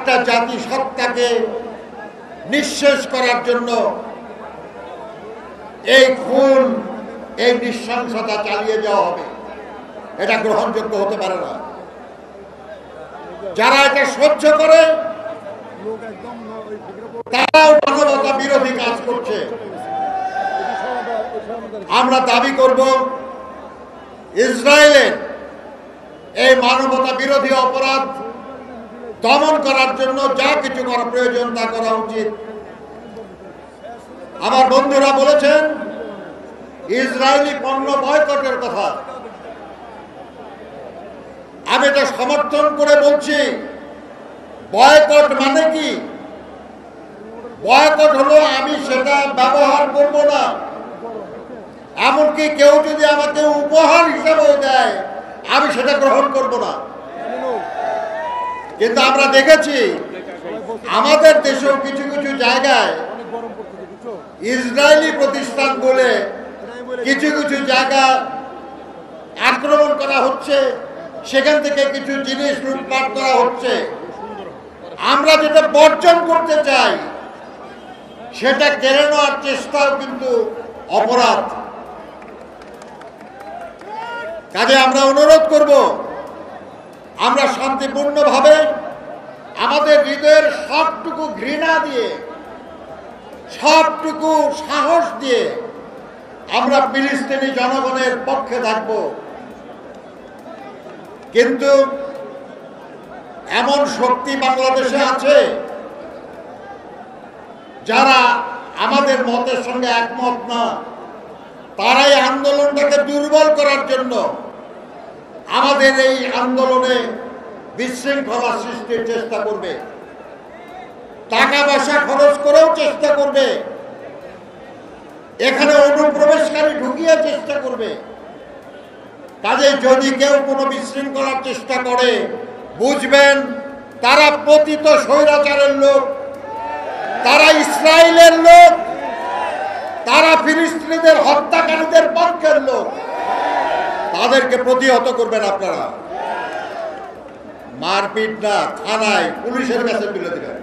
একটা জাতিসত্তাকে নিঃশেষ করার জন্য এই খুন, এই নৃশংসতা চালিয়ে যাওয়া হবে, এটা গ্রহণযোগ্য হতে পারে না। যারা এটা সহ্য করে তারাও মানবতা বিরোধী কাজ করছে। আমরা দাবি করব ইসরায়েলের এই মানবতা বিরোধী অপরাধ দমন করার জন্য যা কিছু করা প্রয়োজন তা করা উচিত। আমার বন্ধুরা বলেছেন ইসরায়েলি পণ্য বয়কটের কথা। আমি এটা সমর্থন করে বলছি, বয়কট মানে কি? বয়কট হলো আমি সেটা ব্যবহার করব না, এমনকি কেউ যদি আমাকে উপহার হিসেবেও দেয় আমি সেটা গ্রহণ করব না। কিন্তু আমরা দেখেছি আমাদের দেশেও কিছু কিছু জায়গায় ইসরায়েলি প্রতিষ্ঠান বলে কিছু কিছু জায়গা আক্রমণ করা হচ্ছে, সেখান থেকে কিছু জিনিস লুটপাট করা হচ্ছে। আমরা যেটা বর্জন করতে চাই সেটা কেড়ে নেওয়ার চেষ্টাও কিন্তু অপরাধ। কাজে আমরা অনুরোধ করব আমরা শান্তিপূর্ণভাবে আমাদের হৃদয়ের সবটুকু ঘৃণা দিয়ে, সবটুকু সাহস দিয়ে আমরা ফিলিস্তিনি জনগণের পক্ষে থাকব। কিন্তু এমন শক্তি বাংলাদেশে আছে যারা আমাদের মতের সঙ্গে একমত না, তারাই আন্দোলনটাকে দুর্বল করার জন্য আমাদের এই আন্দোলনে বিশৃঙ্খলা সৃষ্টির চেষ্টা করবে, টাকা পয়সা খরচ করেও চেষ্টা করবে, এখানে অনুপ্রবেশকারী ঢুকিয়ে চেষ্টা করবে। কাজে যদি কেউ কোনো বিশৃঙ্খলার চেষ্টা করে বুঝবেন তারা পতিত স্বৈরাচারের লোক, তারা ইসরায়েলের লোক, তারা ফিলিস্তিনিদের হত্যাকারীদের পক্ষের লোক। তাদেরকে প্রতিহত করবেন আপনারা, মারপিট না, থানায় পুলিশের কাছে তুলে দেবেন।